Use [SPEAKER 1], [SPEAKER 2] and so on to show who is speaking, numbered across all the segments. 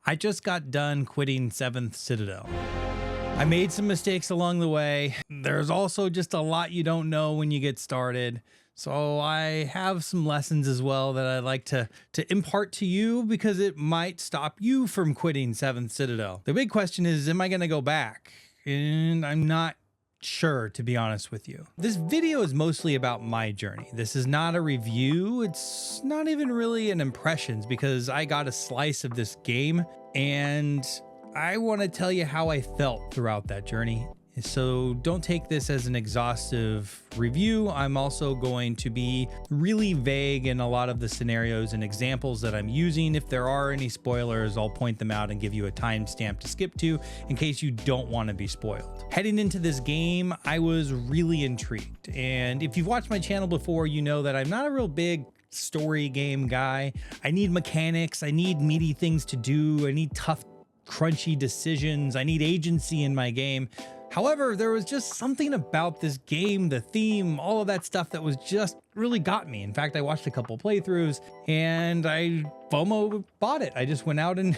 [SPEAKER 1] I just got done quitting 7th Citadel. I made some mistakes along the way. There's also just a lot you don't know when you get started. So I have some lessons as well that I'd like to impart to you because it might stop you from quitting 7th Citadel. The big question is, am I going to go back? And I'm not sure, to be honest with you. This video is mostly about my journey. This is not a review. It's not even really an impressions because I got a slice of this game and I want to tell you how I felt throughout that journey. So don't take this as an exhaustive review. I'm also going to be really vague in a lot of the scenarios and examples that I'm using. If there are any spoilers, I'll point them out and give you a timestamp to skip to in case you don't want to be spoiled. Heading into this game, I was really intrigued. And if you've watched my channel before, you know that I'm not a real big story game guy. I need mechanics. I need meaty things to do. I need tough, crunchy decisions. I need agency in my game. However, there was just something about this game, the theme, all of that stuff that was just really got me. In fact, I watched a couple playthroughs and I FOMO bought it. I just went out and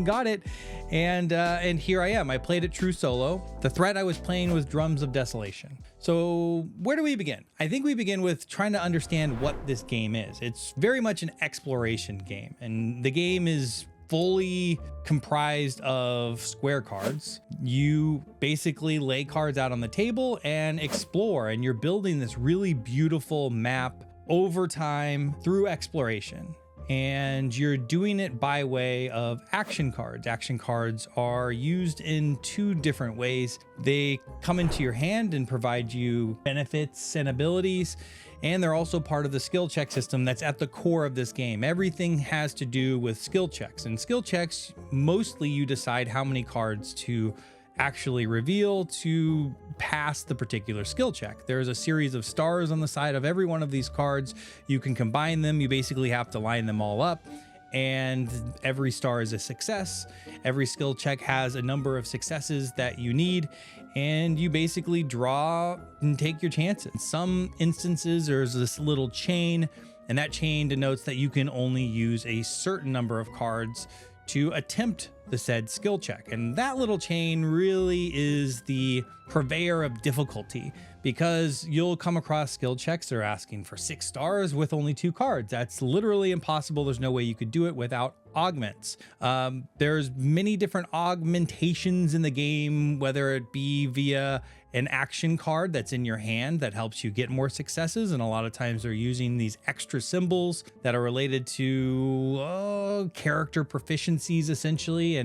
[SPEAKER 1] got it. And here I am. I played it true solo. The threat I was playing was Drums of Desolation. So where do we begin? I think we begin with trying to understand what this game is. It's very much an exploration game, and the game is fully comprised of square cards. You basically lay cards out on the table and explore, and you're building this really beautiful map over time through exploration. And you're doing it by way of action cards. Action cards are used in two different ways. They come into your hand and provide you benefits and abilities, and they're also part of the skill check system that's at the core of this game. Everything has to do with skill checks, and skill checks, mostly you decide how many cards to actually reveal to pass the particular skill check. There's a series of stars on the side of every one of these cards. You can combine them. You basically have to line them all up, and every star is a success. Every skill check has a number of successes that you need, and you basically draw and take your chances. In some instances, there's this little chain, and that chain denotes that you can only use a certain number of cards to attempt the said skill check. And that little chain really is the purveyor of difficulty, because you'll come across skill checks that are asking for 6 stars with only 2 cards. That's literally impossible. There's no way you could do it without augments. There's many different augmentations in the game, whether it be via an action card that's in your hand that helps you get more successes. And a lot of times they're using these extra symbols that are related to character proficiencies, essentially.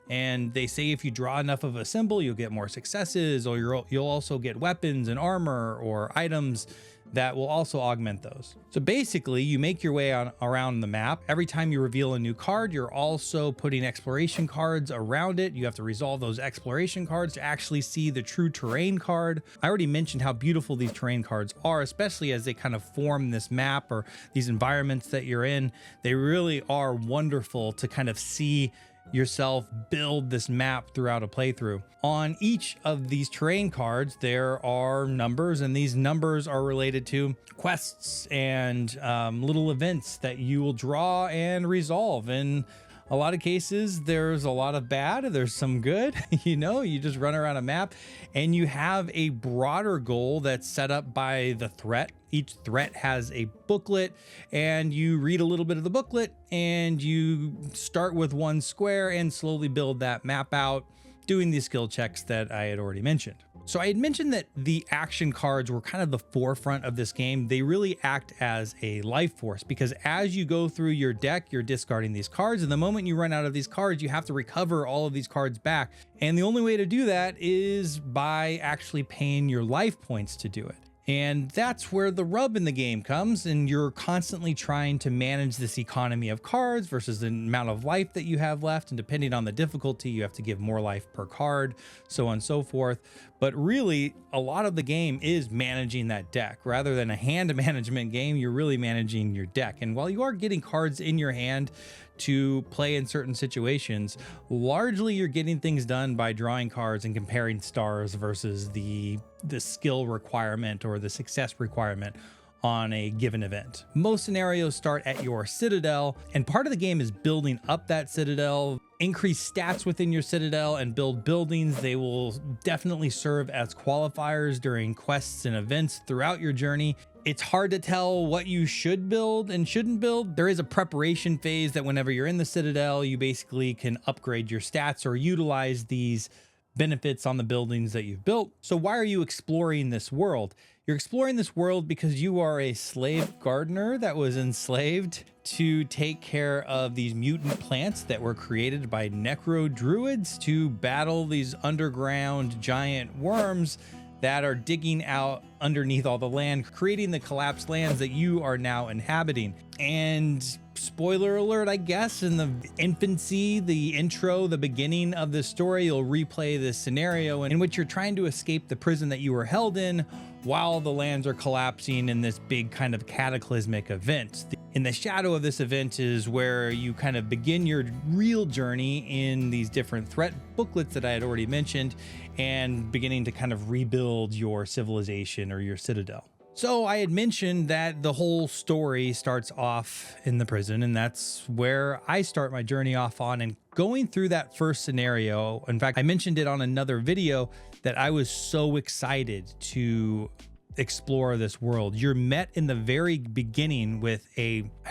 [SPEAKER 1] And they say if you draw enough of a symbol, you'll get more successes, or you'll also get weapons and armor or items that will also augment those. So basically, you make your way around the map. Every time you reveal a new card, you're also putting exploration cards around it. You have to resolve those exploration cards to actually see the true terrain card. I already mentioned how beautiful these terrain cards are, especially as they kind of form this map or these environments that you're in. They really are wonderful to kind of see yourself build this map throughout a playthrough. On each of these terrain cards, there are numbers, and these numbers are related to quests and little events that you will draw and resolve. In a lot of cases, there's a lot of bad, there's some good. You just run around a map and you have a broader goal that's set up by the threat. Each threat has a booklet, and you read a little bit of the booklet and you start with one square and slowly build that map out, doing these skill checks that I had already mentioned. So I had mentioned that the action cards were kind of the forefront of this game. They really act as a life force, because as you go through your deck, you're discarding these cards. And the moment you run out of these cards, you have to recover all of these cards back. And the only way to do that is by actually paying your life points to do it. And that's where the rub in the game comes, and you're constantly trying to manage this economy of cards versus the amount of life that you have left. And depending on the difficulty, you have to give more life per card, so on and so forth. But really, a lot of the game is managing that deck. Rather than a hand management game, you're really managing your deck. And while you are getting cards in your hand to play in certain situations, largely you're getting things done by drawing cards and comparing stars versus the skill requirement or the success requirement on a given event. Most scenarios start at your citadel, and part of the game is building up that citadel, increase stats within your citadel, and build buildings. They will definitely serve as qualifiers during quests and events throughout your journey. It's hard to tell what you should build and shouldn't build. There is a preparation phase that whenever you're in the citadel, you basically can upgrade your stats or utilize these benefits on the buildings that you've built. So why are you exploring this world? You're exploring this world because you are a slave gardener that was enslaved to take care of these mutant plants that were created by necro druids to battle these underground giant worms that are digging out underneath all the land, creating the collapsed lands that you are now inhabiting. And spoiler alert, I guess, in the infancy, the intro, the beginning of the story, you'll replay this scenario in which you're trying to escape the prison that you were held in while the lands are collapsing in this big kind of cataclysmic event. In the shadow of this event is where you kind of begin your real journey in these different threat booklets that I had already mentioned, and beginning to kind of rebuild your civilization or your citadel. So I had mentioned that the whole story starts off in the prison, and that's where I start my journey off on. And going through that first scenario, in fact, I mentioned it on another video that I was so excited to explore this world. You're met in the very beginning with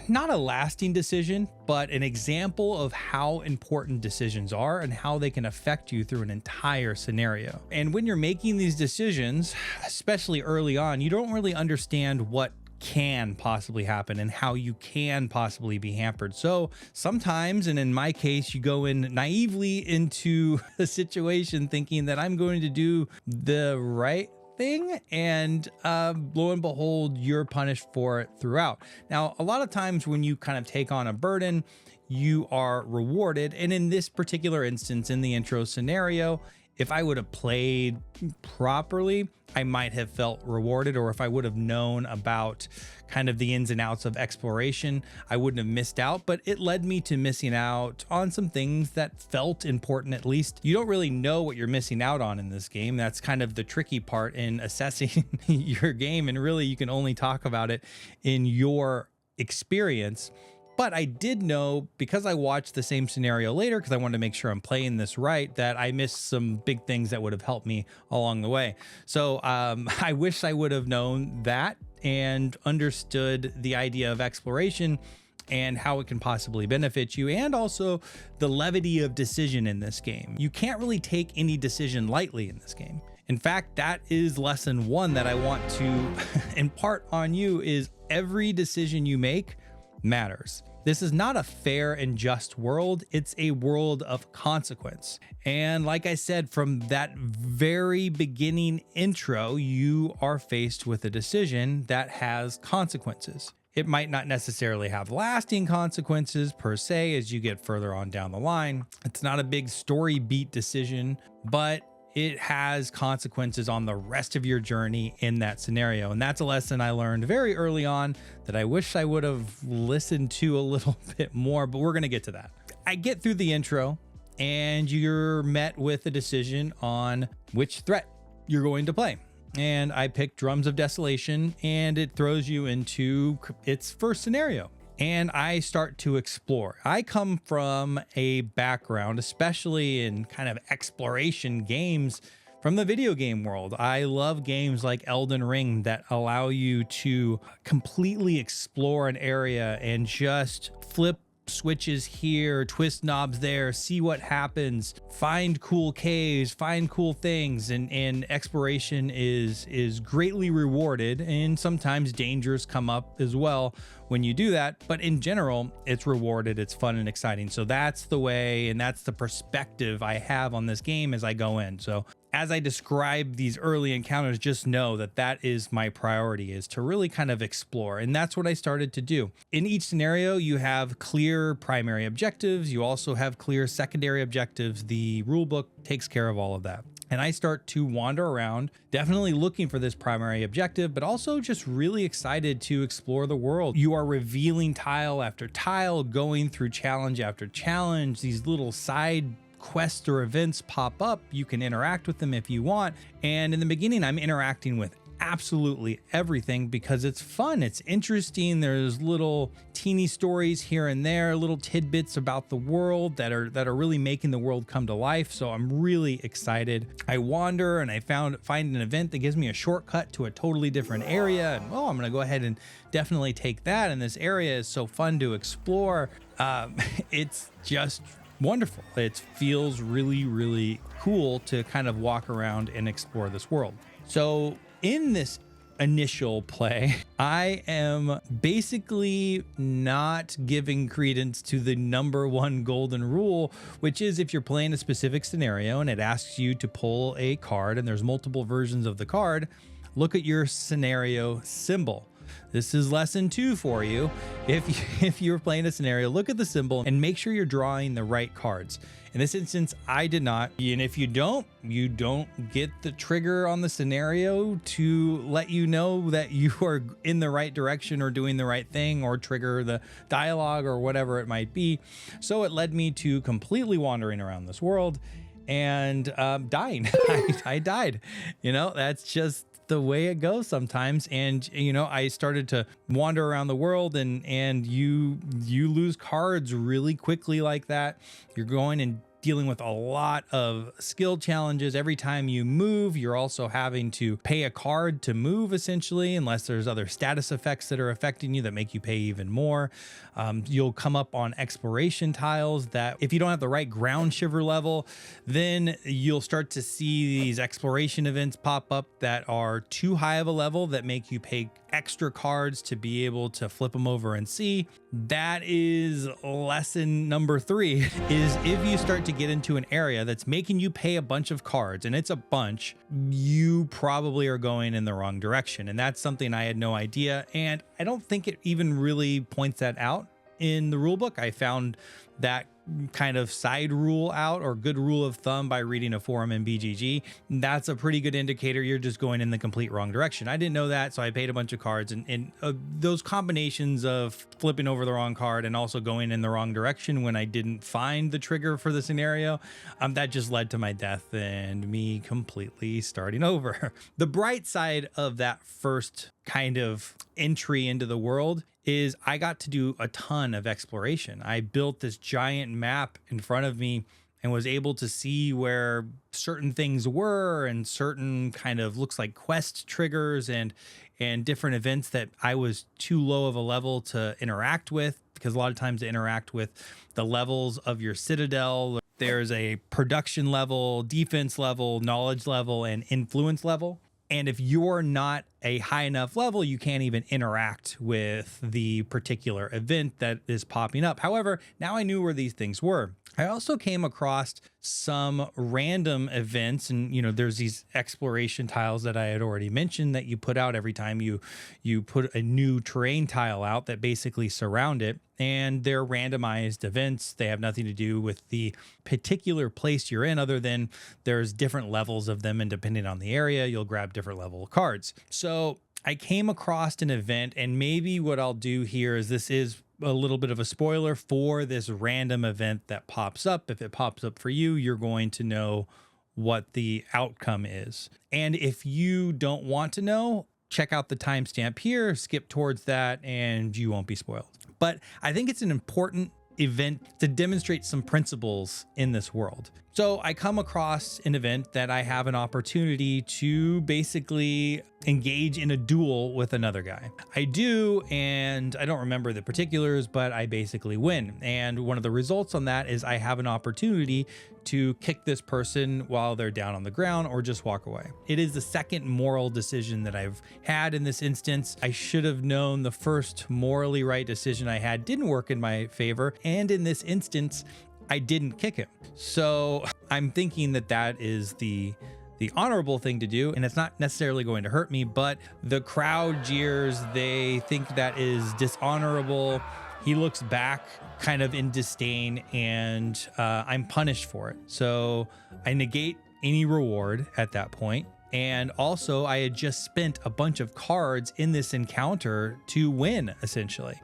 [SPEAKER 1] not a lasting decision, but an example of how important decisions are and how they can affect you through an entire scenario. And when you're making these decisions, especially early on, you don't really understand what can possibly happen and how you can possibly be hampered. So sometimes, and in my case, you go in naively into a situation thinking that I'm going to do the right thing, and lo and behold, you're punished for it throughout. Now, a lot of times when you kind of take on a burden, you are rewarded. And in this particular instance, in the intro scenario, if I would have played properly, I might have felt rewarded, or if I would have known about kind of the ins and outs of exploration, I wouldn't have missed out. But it led me to missing out on some things that felt important. At least you don't really know what you're missing out on in this game. That's kind of the tricky part in assessing your game, and really you can only talk about it in your experience. But I did know, because I watched the same scenario later, because I wanted to make sure I'm playing this right, that I missed some big things that would have helped me along the way. So I wish I would have known that and understood the idea of exploration and how it can possibly benefit you, and also the levity of decision in this game. You can't really take any decision lightly in this game. In fact, that is lesson one that I want to impart on you, is every decision you make matters. This is not a fair and just world. It's a world of consequence. And like I said, from that very beginning intro, you are faced with a decision that has consequences. It might not necessarily have lasting consequences per se as you get further on down the line. It's not a big story beat decision, but it has consequences on the rest of your journey in that scenario. And that's a lesson I learned very early on that I wish I would have listened to a little bit more, but we're going to get to that. I get through the intro and you're met with a decision on which threat you're going to play. And I picked Drums of Desolation, and it throws you into its first scenario. And I start to explore. I come from a background, especially in kind of exploration games, from the video game world. I love games like Elden Ring that allow you to completely explore an area and just flip switches here, twist knobs there, see what happens, find cool caves, find cool things, and exploration is greatly rewarded, and sometimes dangers come up as well when you do that, but in general it's rewarded, it's fun and exciting. So that's the way, and that's the perspective I have on this game as I go in. So as I describe these early encounters, just know that that is my priority, is to really kind of explore. And that's what I started to do. In each scenario, you have clear primary objectives. You also have clear secondary objectives. The rulebook takes care of all of that. And I start to wander around, definitely looking for this primary objective, but also just really excited to explore the world. You are revealing tile after tile, going through challenge after challenge. These little side quests or events pop up. You can interact with them if you want. And in the beginning, I'm interacting with absolutely everything because it's fun. It's interesting. There's little teeny stories here and there, little tidbits about the world that are really making the world come to life. So I'm really excited. I wander and I find an event that gives me a shortcut to a totally different area. And I'm going to go ahead and definitely take that. And this area is so fun to explore. It's just wonderful. It feels really, really cool to kind of walk around and explore this world. So in this initial play, I am basically not giving credence to the number one golden rule, which is if you're playing a specific scenario and it asks you to pull a card and there's multiple versions of the card, look at your scenario symbol. This is lesson 2 for you. If you're playing a scenario, look at the symbol and make sure you're drawing the right cards. In this instance, I did not. And if you don't get the trigger on the scenario to let you know that you are in the right direction or doing the right thing or trigger the dialogue or whatever it might be. So it led me to completely wandering around this world and dying. I died. That's just the way it goes sometimes. And I started to wander around the world and you lose cards really quickly like that. You're going and dealing with a lot of skill challenges. Every time you move, you're also having to pay a card to move, essentially, unless there's other status effects that are affecting you that make you pay even more. You'll come up on exploration tiles that if you don't have the right ground shiver level, then you'll start to see these exploration events pop up that are too high of a level that make you pay extra cards to be able to flip them over and see. That is lesson number 3, is if you start to get into an area that's making you pay a bunch of cards, and it's a bunch, you probably are going in the wrong direction. And that's something I had no idea. And I don't think it even really points that out in the rule book. I found that kind of side rule out, or good rule of thumb, by reading a forum in BGG. That's a pretty good indicator you're just going in the complete wrong direction. I didn't know that, so I paid a bunch of cards, and those combinations of flipping over the wrong card and also going in the wrong direction when I didn't find the trigger for the scenario, that just led to my death and me completely starting over. The bright side of that first kind of entry into the world is I got to do a ton of exploration. I built this giant map in front of me and was able to see where certain things were and certain kind of looks like quest triggers and different events that I was too low of a level to interact with, because a lot of times to interact with the levels of your citadel, there's a production level, defense level, knowledge level, and influence level. And if you're not a high enough level, you can't even interact with the particular event that is popping up. However, now I knew where these things were. I also came across some random events, and there's these exploration tiles that I had already mentioned that you put out every time you put a new terrain tile out that basically surround it, and they're randomized events. They have nothing to do with the particular place you're in, other than there's different levels of them, and depending on the area, you'll grab different level of cards. So I came across an event, and maybe what I'll do here is, this is a little bit of a spoiler for this random event that pops up. If it pops up for you, you're going to know what the outcome is. And if you don't want to know, check out the timestamp here, skip towards that, and you won't be spoiled. But I think it's an important event to demonstrate some principles in this world. So I come across an event that I have an opportunity to basically engage in a duel with another guy. I do, and I don't remember the particulars, but I basically win. And one of the results on that is I have an opportunity to kick this person while they're down on the ground or just walk away. It is the second moral decision that I've had in this instance. I should have known the first morally right decision I had didn't work in my favor. And in this instance, I didn't kick him. So I'm thinking that that is the honorable thing to do, and it's not necessarily going to hurt me, but the crowd jeers. They think that is dishonorable. He looks back kind of in disdain, and I'm punished for it. So I negate any reward at that point. And also, I had just spent a bunch of cards in this encounter to win, essentially.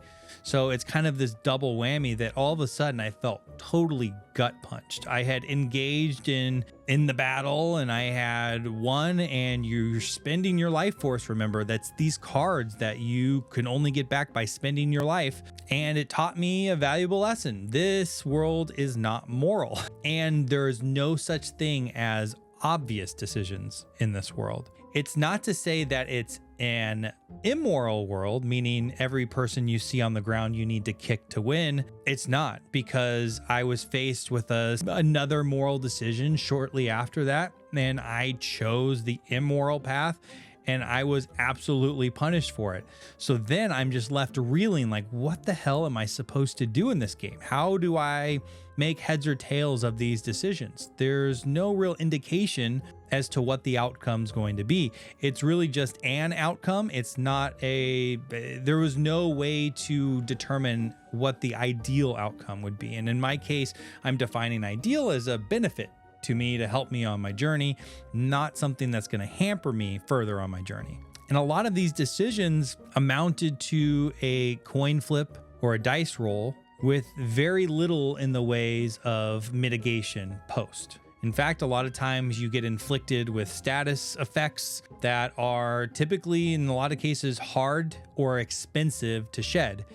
[SPEAKER 1] So it's kind of this double whammy that all of a sudden I felt totally gut punched. I had engaged in the battle and I had won, and you're spending your life force. Remember, that's these cards that you can only get back by spending your life. And it taught me a valuable lesson. This world is not moral, and there's no such thing as obvious decisions in this world. It's not to say that it's an immoral world, meaning every person you see on the ground you need to kick to win. It's not, because I was faced with another moral decision shortly after that, and I chose the immoral path, and I was absolutely punished for it. So then I'm just left reeling, like, what the hell am I supposed to do in this game? How do I make heads or tails of these decisions? There's no real indication as to what the outcome's going to be. It's really just an outcome. It's not there was no way to determine what the ideal outcome would be. And in my case, I'm defining ideal as a benefit to me to help me on my journey, not something that's going to hamper me further on my journey. And a lot of these decisions amounted to a coin flip or a dice roll with very little in the ways of mitigation post. In fact, a lot of times you get inflicted with status effects that are typically, in a lot of cases, hard or expensive to shed,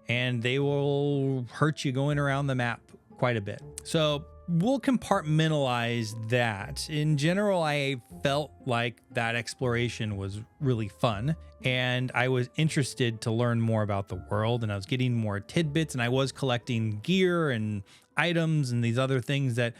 [SPEAKER 1] and they will hurt you going around the map quite a bit. So we'll compartmentalize that. In general, I felt like that exploration was really fun, and I was interested to learn more about the world, and I was getting more tidbits, and I was collecting gear and items and these other things that,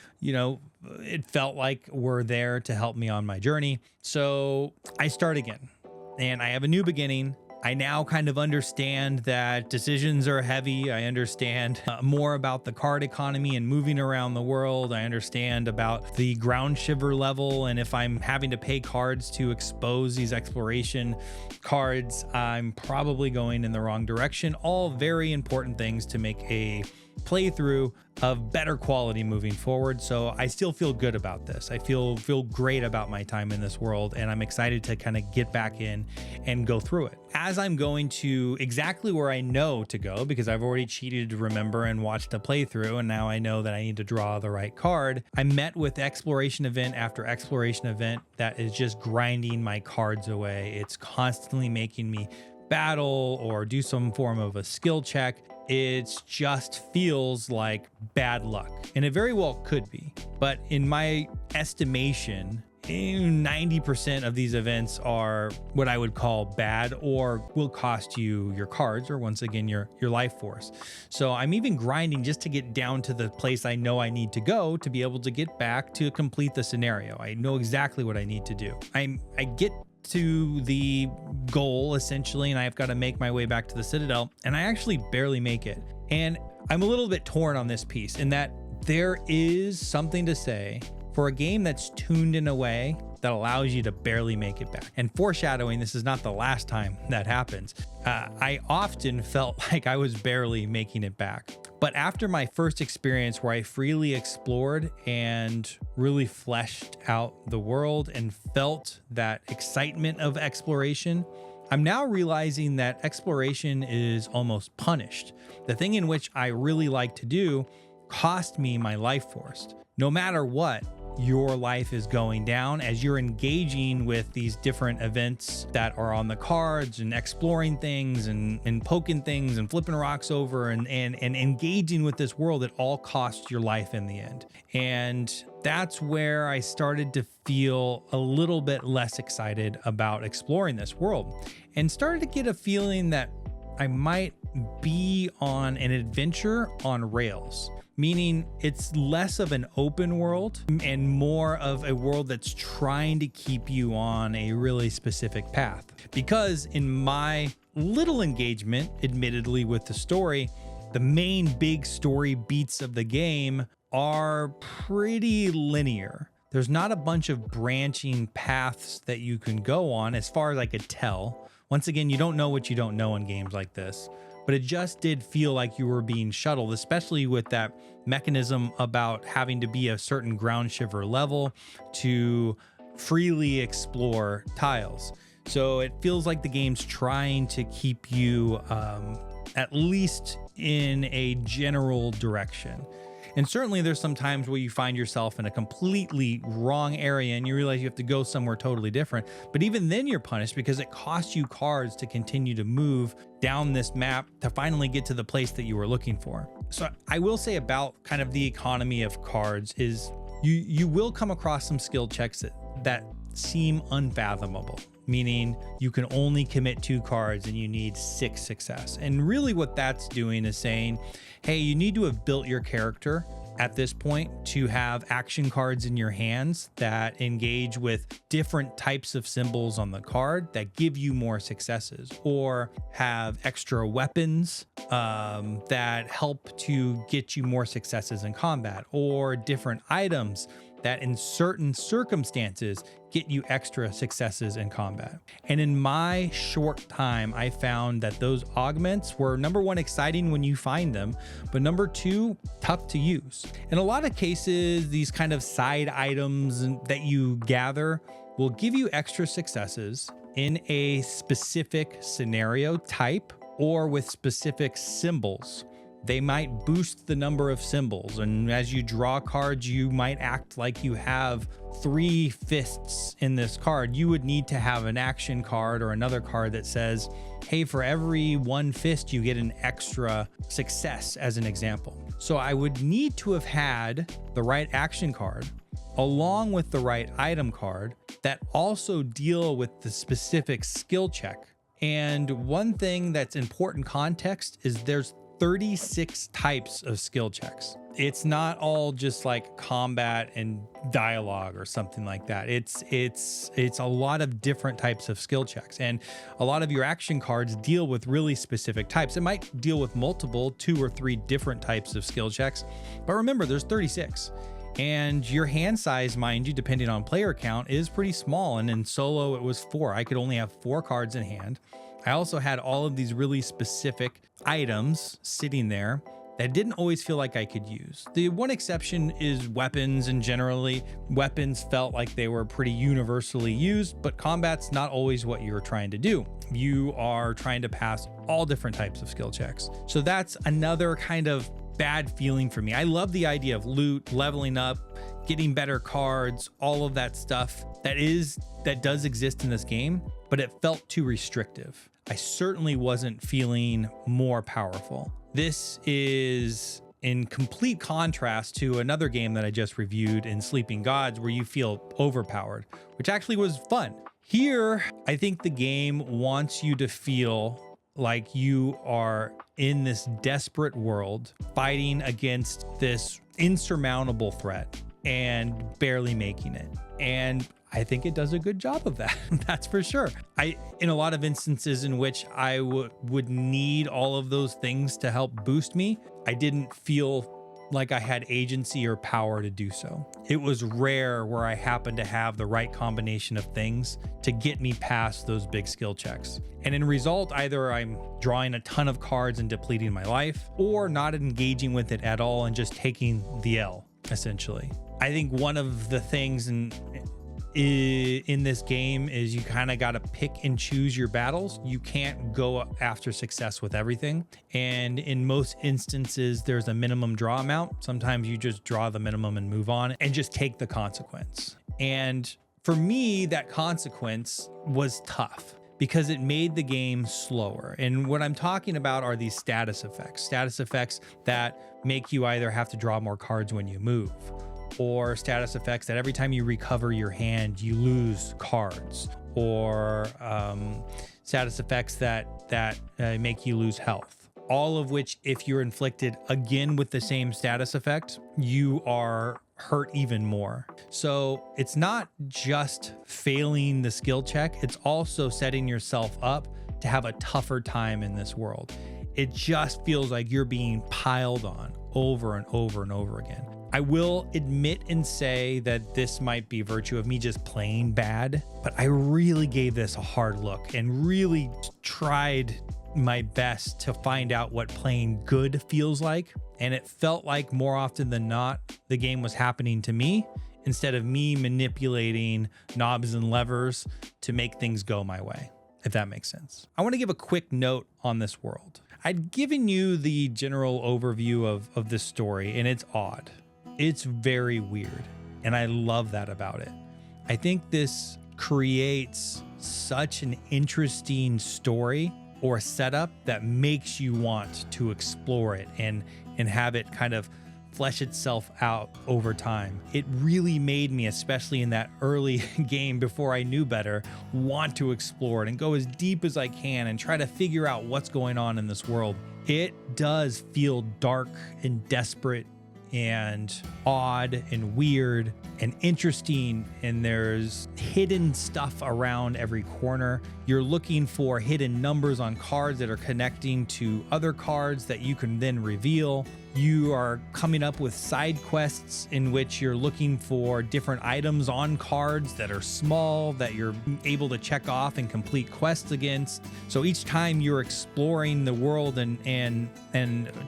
[SPEAKER 1] it felt like were there to help me on my journey. So I start again, and I have a new beginning. I now kind of understand that decisions are heavy. I understand more about the card economy and moving around the world. I understand about the ground shiver level, and if I'm having to pay cards to expose these exploration cards, I'm probably going in the wrong direction. All very important things to make a playthrough of better quality moving forward. So I still feel good about this. I feel great about my time in this world, and I'm excited to kind of get back in and go through it. As I'm going to exactly where I know to go, because I've already cheated to remember and watched a playthrough, and now I know that I need to draw the right card. I met with exploration event after exploration event that is just grinding my cards away. It's constantly making me battle or do some form of a skill check. It just feels like bad luck, and it very well could be. But in my estimation, 90% of these events are what I would call bad or will cost you your cards, or once again, your life force. So I'm even grinding just to get down to the place I know I need to go to be able to get back to complete the scenario. I know exactly what I need to do. I get to the goal essentially, and I've got to make my way back to the Citadel, and I actually barely make it. And I'm a little bit torn on this piece in that there is something to say for a game that's tuned in a way that allows you to barely make it back. And foreshadowing, this is not the last time that happens. I often felt like I was barely making it back. But after my first experience where I freely explored and really fleshed out the world and felt that excitement of exploration, I'm now realizing that exploration is almost punished. The thing in which I really like to do cost me my life force. No matter what, your life is going down as you're engaging with these different events that are on the cards and exploring things and poking things and flipping rocks over and engaging with this world. It all costs your life in the end. And that's where I started to feel a little bit less excited about exploring this world and started to get a feeling that I might be on an adventure on rails. Meaning it's less of an open world and more of a world that's trying to keep you on a really specific path. Because in my little engagement, admittedly, with the story, the main big story beats of the game are pretty linear. There's not a bunch of branching paths that you can go on as far as I could tell. Once again, you don't know what you don't know in games like this. But it just did feel like you were being shuttled, especially with that mechanism about having to be a certain ground shiver level to freely explore tiles. So it feels like the game's trying to keep you at least in a general direction. And certainly there's some times where you find yourself in a completely wrong area and you realize you have to go somewhere totally different. But even then you're punished because it costs you cards to continue to move down this map to finally get to the place that you were looking for. So I will say about kind of the economy of cards is you will come across some skill checks that seem unfathomable, meaning you can only commit 2 cards and you need 6 success. And really what that's doing is saying, hey, you need to have built your character at this point to have action cards in your hands that engage with different types of symbols on the card that give you more successes, or have extra weapons that help to get you more successes in combat, or different items that in certain circumstances get you extra successes in combat. And in my short time, I found that those augments were, number one, exciting when you find them, but number 2, tough to use. In a lot of cases, these kind of side items that you gather will give you extra successes in a specific scenario type or with specific symbols. They might boost the number of symbols, and as you draw cards, you might act like you have 3 fists in this card. You would need to have an action card or another card that says, hey, for every 1 fist, you get an extra success, as an example. So I would need to have had the right action card along with the right item card that also deal with the specific skill check. And one thing that's important context is there's 36 types of skill checks. It's not all just like combat and dialogue or something like that. It's a lot of different types of skill checks, and a lot of your action cards deal with really specific types. It might deal with multiple 2 or 3 different types of skill checks, but remember there's 36. And your hand size, mind you, depending on player count, is pretty small. And in solo, it was 4. I could only have 4 cards in hand. I also had all of these really specific items sitting there that didn't always feel like I could use. The one exception is weapons, and generally weapons felt like they were pretty universally used, but combat's not always what you're trying to do. You are trying to pass all different types of skill checks. So that's another kind of bad feeling for me. I love the idea of loot, leveling up, getting better cards, all of that stuff that does exist in this game, but it felt too restrictive. I certainly wasn't feeling more powerful. This is in complete contrast to another game that I just reviewed in Sleeping Gods, where you feel overpowered, which actually was fun. Here, I think the game wants you to feel like you are in this desperate world fighting against this insurmountable threat and barely making it. And I think it does a good job of that. That's for sure. In a lot of instances in which I would need all of those things to help boost me, I didn't feel like I had agency or power to do so. It was rare where I happened to have the right combination of things to get me past those big skill checks. And in result, either I'm drawing a ton of cards and depleting my life, or not engaging with it at all and just taking the L, essentially. I think one of the things in this game is you kind of got to pick and choose your battles. You can't go after success with everything. And in most instances, there's a minimum draw amount. Sometimes you just draw the minimum and move on and just take the consequence. And for me, that consequence was tough because it made the game slower. And what I'm talking about are these status effects that make you either have to draw more cards when you move, or status effects that every time you recover your hand, you lose cards, or status effects that make you lose health. All of which, if you're inflicted again with the same status effect, you are hurt even more. So it's not just failing the skill check, it's also setting yourself up to have a tougher time in this world. It just feels like you're being piled on over and over and over again. I will admit and say that this might be virtue of me just playing bad, but I really gave this a hard look and really tried my best to find out what playing good feels like. And it felt like more often than not, the game was happening to me instead of me manipulating knobs and levers to make things go my way, if that makes sense. I want to give a quick note on this world. I'd given you the general overview of this story, and it's odd. It's very weird, and I love that about it. I think this creates such an interesting story or setup that makes you want to explore it and have it kind of flesh itself out over time. It really made me, especially in that early game before I knew better, want to explore it and go as deep as I can and try to figure out what's going on in this world. It does feel dark and desperate and odd and weird and interesting, and there's hidden stuff around every corner. You're looking for hidden numbers on cards that are connecting to other cards that you can then reveal. You are coming up with side quests in which you're looking for different items on cards that are small that you're able to check off and complete quests against. So each time you're exploring the world and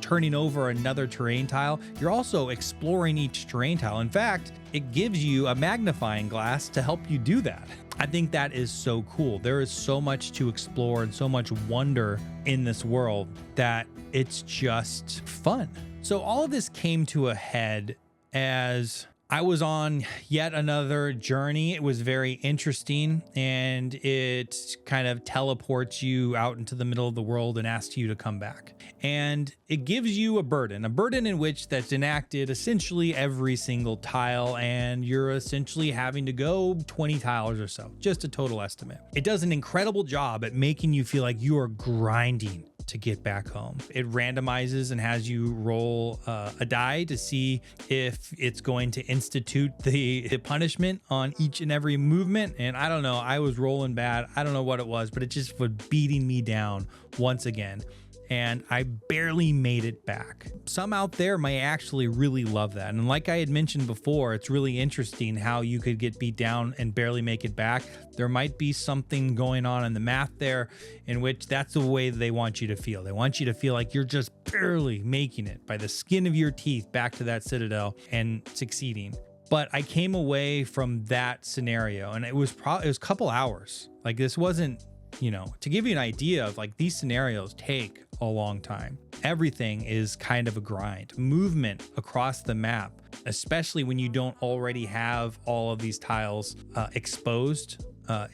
[SPEAKER 1] turning over another terrain tile, you're also exploring each terrain tile. In fact, it gives you a magnifying glass to help you do that. I think that is so cool. There is so much to explore and so much wonder in this world that it's just fun. So all of this came to a head as I was on yet another journey. It was very interesting, and it kind of teleports you out into the middle of the world and asks you to come back. And it gives you a burden in which that's enacted essentially every single tile, and you're essentially having to go 20 tiles or so, just a total estimate. It does an incredible job at making you feel like you are grinding to get back home. It randomizes and has you roll a die to see if it's going to institute the punishment on each and every movement. And I don't know, I was rolling bad. I don't know what it was, but it just was beating me down once again. And I barely made it back. Some out there may actually really love that. And like I had mentioned before, it's really interesting how you could get beat down and barely make it back. There might be something going on in the math there in which that's the way they want you to feel. They want you to feel like you're just barely making it by the skin of your teeth back to that citadel and succeeding. But I came away from that scenario, and it was a couple hours. Like, this wasn't, to give you an idea of, like, these scenarios take a long time. Everything is kind of a grind. Movement across the map, especially when you don't already have all of these tiles exposed,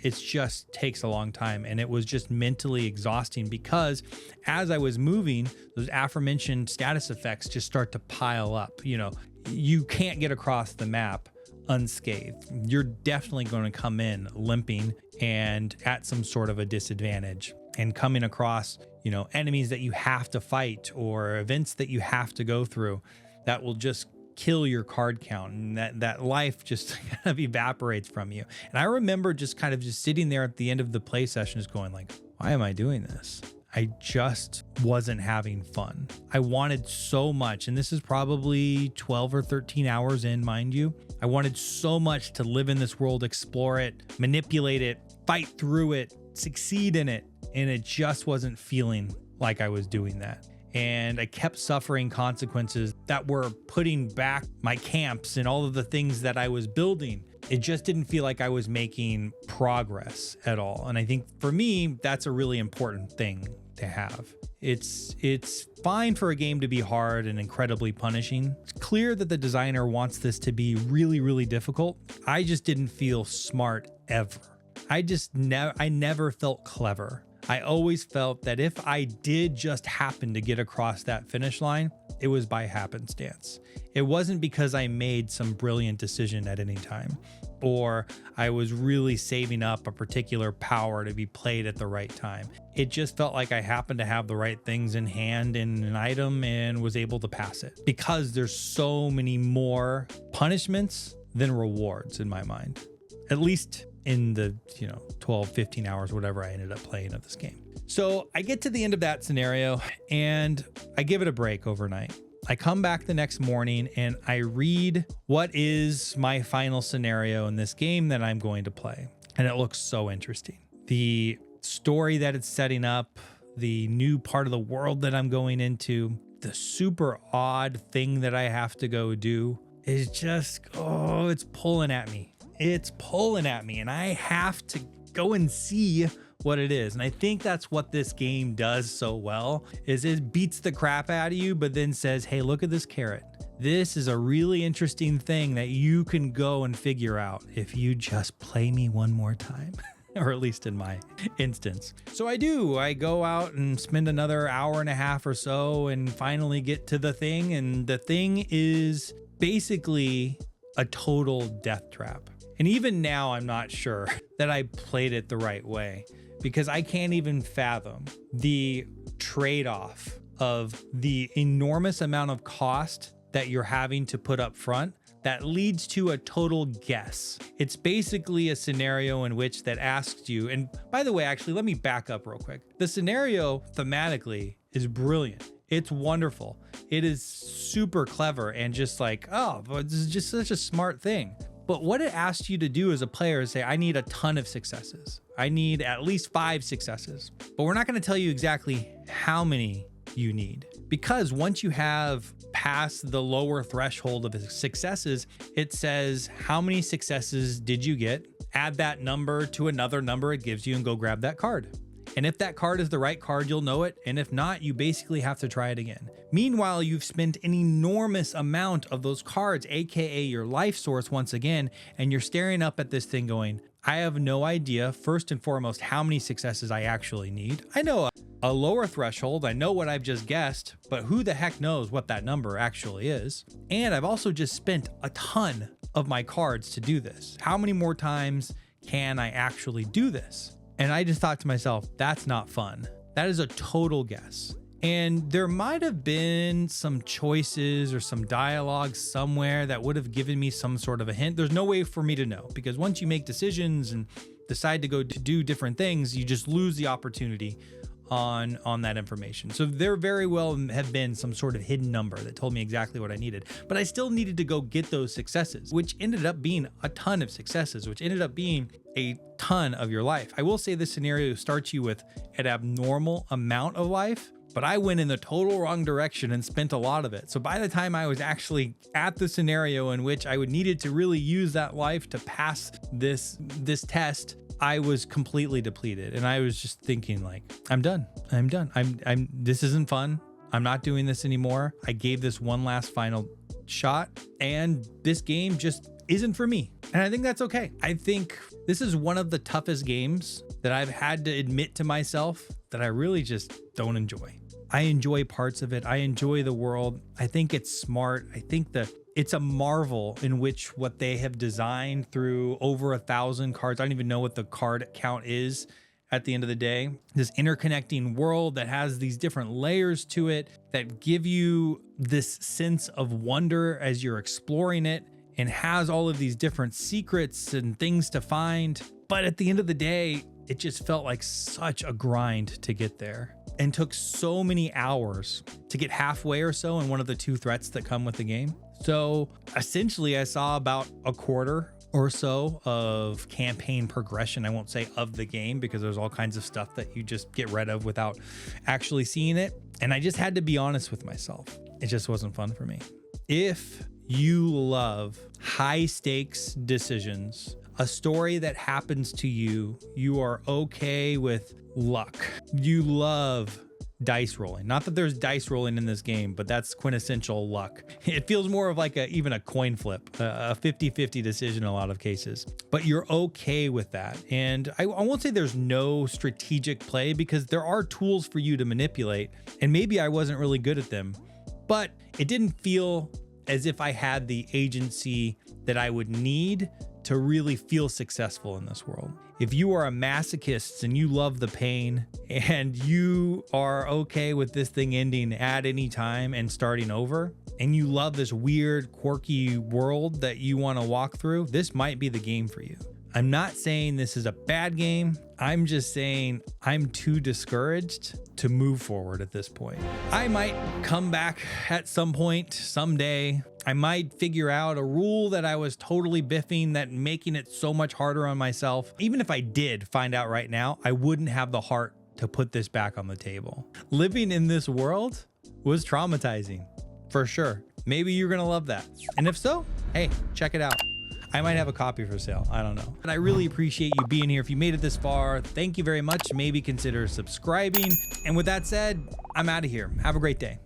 [SPEAKER 1] it just takes a long time. And it was just mentally exhausting because as I was moving, those aforementioned status effects just start to pile up. You can't get across the map unscathed. You're definitely going to come in limping and at some sort of a disadvantage, and coming across, enemies that you have to fight or events that you have to go through that will just kill your card count, and that life just kind of evaporates from you. And I remember just kind of just sitting there at the end of the play session just going like, why am I doing this? I just wasn't having fun. I wanted so much, and this is probably 12 or 13 hours in, mind you. I wanted so much to live in this world, explore it, manipulate it, fight through it, succeed in it, and it just wasn't feeling like I was doing that. And I kept suffering consequences that were putting back my camps and all of the things that I was building. It just didn't feel like I was making progress at all. And I think for me, that's a really important thing to have. It's fine for a game to be hard and incredibly punishing. It's clear that the designer wants this to be really, really difficult. I just didn't feel smart ever. I never felt clever. I always felt that if I did just happen to get across that finish line, it was by happenstance. It wasn't because I made some brilliant decision at any time, or I was really saving up a particular power to be played at the right time. It just felt like I happened to have the right things in hand in an item and was able to pass it, because there's so many more punishments than rewards in my mind, at least in the 12, 15 hours, whatever I ended up playing of this game. So I get to the end of that scenario and I give it a break overnight. I come back the next morning and I read what is my final scenario in this game that I'm going to play. And it looks so interesting. The story that it's setting up, the new part of the world that I'm going into, the super odd thing that I have to go do is just, it's pulling at me. It's pulling at me, and I have to go and see what it is. And I think that's what this game does so well, is it beats the crap out of you, but then says, hey, look at this carrot. This is a really interesting thing that you can go and figure out if you just play me one more time. Or at least in my instance. So I go out and spend another hour and a half or so and finally get to the thing. And the thing is basically a total death trap. And even now, I'm not sure that I played it the right way, because I can't even fathom the trade-off of the enormous amount of cost that you're having to put up front that leads to a total guess. It's basically a scenario in which that asks you, and by the way, actually, let me back up real quick. The scenario thematically is brilliant. It's wonderful. It is super clever and just like, oh, this is just such a smart thing. But what it asks you to do as a player is say, I need a ton of successes. I need at least 5 successes. But we're not going to tell you exactly how many you need, because once you have passed the lower threshold of successes, it says, how many successes did you get? Add that number to another number it gives you and go grab that card. And if that card is the right card, you'll know it. And if not, you basically have to try it again. Meanwhile, you've spent an enormous amount of those cards, AKA your life source once again, and you're staring up at this thing going, I have no idea, first and foremost, how many successes I actually need. I know a lower threshold, I know what I've just guessed, but who the heck knows what that number actually is? And I've also just spent a ton of my cards to do this. How many more times can I actually do this? And I just thought to myself, that's not fun. That is a total guess. And there might have been some choices or some dialogue somewhere that would have given me some sort of a hint. There's no way for me to know, because once you make decisions and decide to go to do different things, you just lose the opportunity on that information. So there very well have been some sort of hidden number that told me exactly what I needed, but I still needed to go get those successes, which ended up being a ton of successes, which ended up being a ton of your life. I will say this scenario starts you with an abnormal amount of life, but I went in the total wrong direction and spent a lot of it. So by the time I was actually at the scenario in which I would needed to really use that life to pass this test, I was completely depleted. And I was just thinking like, I'm done. This isn't fun. I'm not doing this anymore. I gave this one last final shot and this game just isn't for me. And I think that's okay. I think this is one of the toughest games that I've had to admit to myself that I really just don't enjoy. I enjoy parts of it. I enjoy the world. I think it's smart. I think that it's a marvel in which what they have designed through over 1,000 cards. I don't even know what the card count is at the end of the day. This interconnecting world that has these different layers to it that give you this sense of wonder as you're exploring it, and has all of these different secrets and things to find. But at the end of the day, it just felt like such a grind to get there, and took so many hours to get halfway or so in one of the 2 threats that come with the game. So essentially I saw about a quarter or so of campaign progression. I won't say of the game, because there's all kinds of stuff that you just get rid of without actually seeing it. And I just had to be honest with myself. It just wasn't fun for me. If you love high stakes decisions, a story that happens to you, you are okay with luck. You love dice rolling. Not that there's dice rolling in this game, but that's quintessential luck. It feels more of like even a coin flip, a 50-50 decision in a lot of cases, but you're okay with that. And I won't say there's no strategic play, because there are tools for you to manipulate, and maybe I wasn't really good at them, but it didn't feel as if I had the agency that I would need to really feel successful in this world. If you are a masochist and you love the pain and you are okay with this thing ending at any time and starting over, and you love this weird, quirky world that you want to walk through, this might be the game for you. I'm not saying this is a bad game. I'm just saying I'm too discouraged to move forward at this point. I might come back at some point someday. I might figure out a rule that I was totally biffing, that making it so much harder on myself. Even if I did find out right now, I wouldn't have the heart to put this back on the table. Living in this world was traumatizing, for sure. Maybe you're gonna love that. And if so, hey, check it out. I might have a copy for sale. I don't know. And I really appreciate you being here. If you made it this far, thank you very much. Maybe consider subscribing. And with that said, I'm out of here. Have a great day.